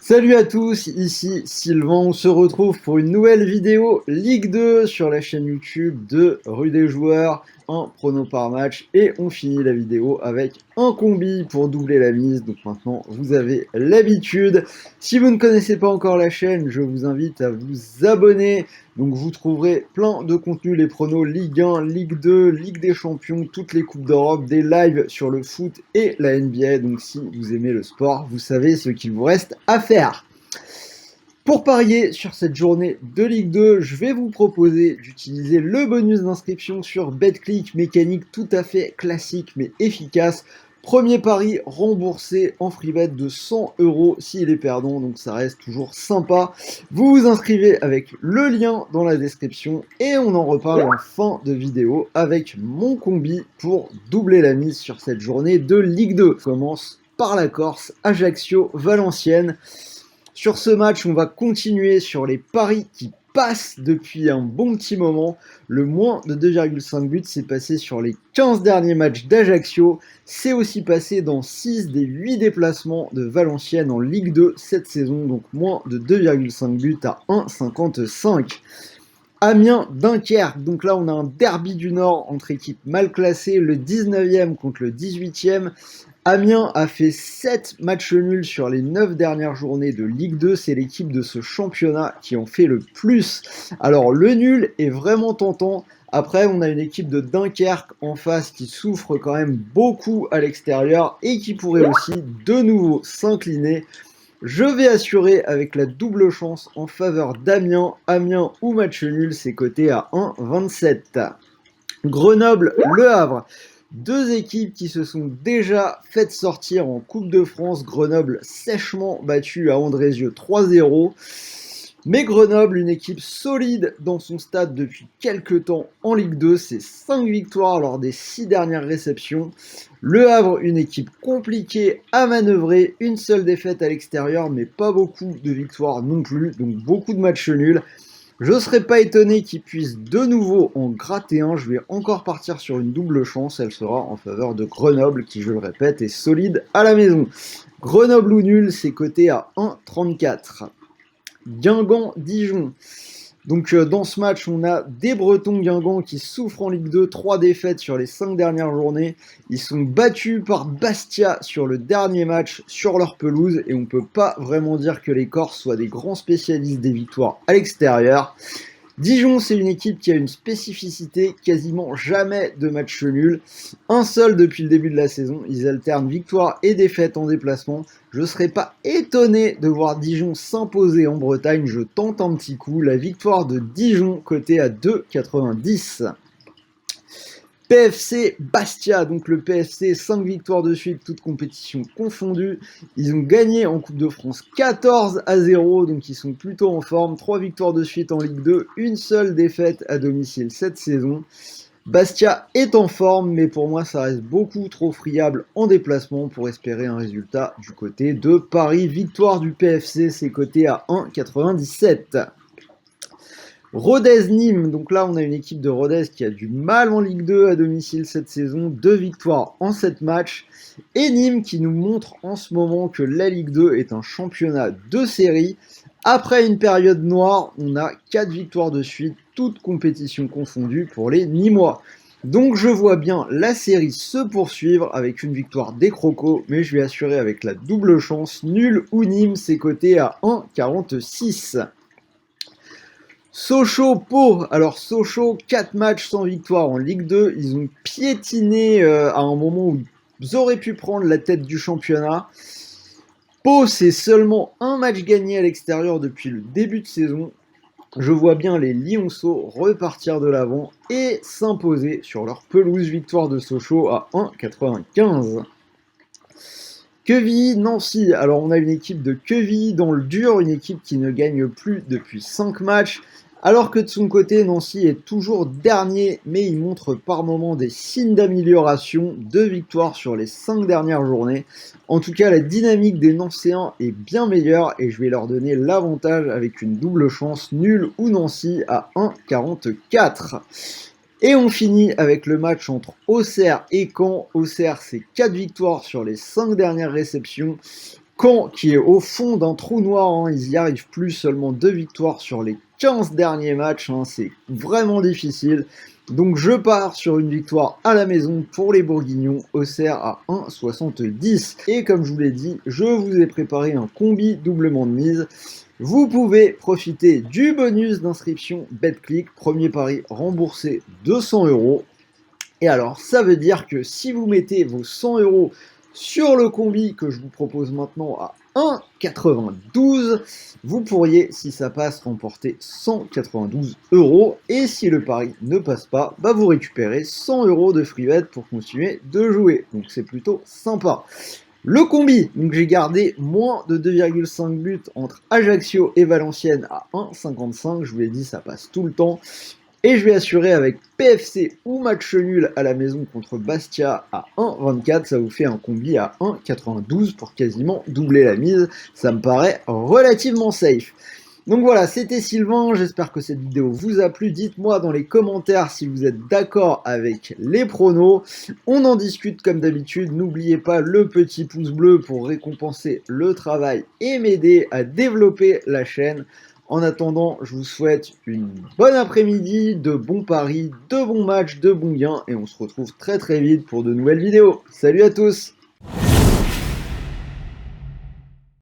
Salut à tous, ici Sylvain, on se retrouve pour une nouvelle vidéo Ligue 2 sur la chaîne YouTube de Rue des Joueurs, un prono par match et on finit la vidéo avec un combi pour doubler la mise, donc maintenant vous avez l'habitude. Si vous ne connaissez pas encore la chaîne, je vous invite à vous abonner, donc vous trouverez plein de contenus, les pronos Ligue 1, Ligue 2, Ligue des Champions, toutes les Coupes d'Europe, des lives sur le foot et la NBA, donc si vous aimez le sport, vous savez ce qu'il vous reste à faire. Pour parier sur cette journée de Ligue 2, je vais vous proposer d'utiliser le bonus d'inscription sur BetClick, mécanique tout à fait classique mais efficace. Premier pari remboursé en free bet de 100 € s'il est perdant, donc ça reste toujours sympa. Vous vous inscrivez avec le lien dans la description et on en reparle en fin de vidéo avec mon combi pour doubler la mise sur cette journée de Ligue 2. On commence par la Corse, Ajaccio, Valenciennes. Sur ce match, on va continuer sur les paris qui passent depuis un bon petit moment. Le moins de 2,5 buts s'est passé sur les 15 derniers matchs d'Ajaccio. C'est aussi passé dans 6 des 8 déplacements de Valenciennes en Ligue 2 cette saison, donc moins de 2,5 buts à 1,55. Amiens-Dunkerque, donc là on a un derby du Nord entre équipes mal classées, le 19e contre le 18e. Amiens a fait 7 matchs nuls sur les 9 dernières journées de Ligue 2, c'est l'équipe de ce championnat qui en fait le plus. Alors le nul est vraiment tentant, après on a une équipe de Dunkerque en face qui souffre quand même beaucoup à l'extérieur et qui pourrait aussi de nouveau s'incliner. Je vais assurer avec la double chance en faveur d'Amiens. Amiens ou match nul, c'est coté à 1,27. Grenoble-Le Havre. Deux équipes qui se sont déjà faites sortir en Coupe de France. Grenoble sèchement battu à Andrézieux 3-0. Mais Grenoble, une équipe solide dans son stade depuis quelques temps en Ligue 2, c'est 5 victoires lors des 6 dernières réceptions. Le Havre, une équipe compliquée à manœuvrer, une seule défaite à l'extérieur, mais pas beaucoup de victoires non plus, donc beaucoup de matchs nuls. Je ne serais pas étonné qu'ils puissent de nouveau en gratter un, je vais encore partir sur une double chance, elle sera en faveur de Grenoble, qui je le répète est solide à la maison. Grenoble ou nul, c'est coté à 1,34. Guingamp-Dijon. Donc dans ce match, on a des Bretons Guingamp qui souffrent en Ligue 2, 3 défaites sur les 5 dernières journées. Ils sont battus par Bastia sur le dernier match sur leur pelouse et on ne peut pas vraiment dire que les Corses soient des grands spécialistes des victoires à l'extérieur. Dijon, c'est une équipe qui a une spécificité, quasiment jamais de match nul. Un seul depuis le début de la saison, ils alternent victoire et défaite en déplacement. Je ne serais pas étonné de voir Dijon s'imposer en Bretagne, je tente un petit coup. La victoire de Dijon, cotée à 2,90. PFC Bastia, donc le PFC, 5 victoires de suite, toutes compétitions confondues. Ils ont gagné en Coupe de France 14-0, donc ils sont plutôt en forme. 3 victoires de suite en Ligue 2, une seule défaite à domicile cette saison. Bastia est en forme, mais pour moi ça reste beaucoup trop friable en déplacement pour espérer un résultat du côté de Paris. Victoire du PFC, c'est coté à 1,97. Rodez-Nîmes, donc là on a une équipe de Rodez qui a du mal en Ligue 2 à domicile cette saison, 2 victoires en 7 matchs, et Nîmes qui nous montre en ce moment que la Ligue 2 est un championnat de série. Après une période noire, on a 4 victoires de suite, toutes compétitions confondues pour les Nîmois. Donc je vois bien la série se poursuivre avec une victoire des Crocos, mais je vais assurer avec la double chance, nul ou Nîmes, c'est coté à 1,46. Sochaux-Pau, alors Sochaux, 4 matchs sans victoire en Ligue 2, ils ont piétiné à un moment où ils auraient pu prendre la tête du championnat. Pau, c'est seulement un match gagné à l'extérieur depuis le début de saison. Je vois bien les Lionceaux repartir de l'avant et s'imposer sur leur pelouse. Victoire de Sochaux à 1,95. Quevilly-Nancy, alors on a une équipe de Quevilly dans le dur, une équipe qui ne gagne plus depuis 5 matchs, alors que de son côté, Nancy est toujours dernier, mais il montre par moments des signes d'amélioration, 2 victoires sur les 5 dernières journées. En tout cas, la dynamique des Nancéens est bien meilleure et je vais leur donner l'avantage avec une double chance, nul ou Nancy à 1,44. Et on finit avec le match entre Auxerre et Caen. Auxerre, c'est 4 victoires sur les 5 dernières réceptions. Caen qui est au fond d'un trou noir, hein, ils y arrivent plus, seulement 2 victoires sur les 15 derniers matchs, hein, c'est vraiment difficile. Donc je pars sur une victoire à la maison pour les Bourguignons, Auxerre à 1,70. Et comme je vous l'ai dit, je vous ai préparé un combi doublement de mise. Vous pouvez profiter du bonus d'inscription BetClick, premier pari remboursé 200 €. Et alors, ça veut dire que si vous mettez vos 100 € sur le combi que je vous propose maintenant à 1,92, vous pourriez, si ça passe, remporter 192 €. Et si le pari ne passe pas, bah vous récupérez 100 € de free bet pour continuer de jouer. Donc c'est plutôt sympa. Le combi, donc j'ai gardé moins de 2,5 buts entre Ajaccio et Valenciennes à 1,55. Je vous l'ai dit, ça passe tout le temps. Et je vais assurer avec PFC ou match nul à la maison contre Bastia à 1,24. Ça vous fait un combi à 1,92 pour quasiment doubler la mise. Ça me paraît relativement safe. Donc voilà, c'était Sylvain, j'espère que cette vidéo vous a plu. Dites-moi dans les commentaires si vous êtes d'accord avec les pronos. On en discute comme d'habitude. N'oubliez pas le petit pouce bleu pour récompenser le travail et m'aider à développer la chaîne. En attendant, je vous souhaite une bonne après-midi, de bons paris, de bons matchs, de bons gains, et on se retrouve très très vite pour de nouvelles vidéos. Salut à tous!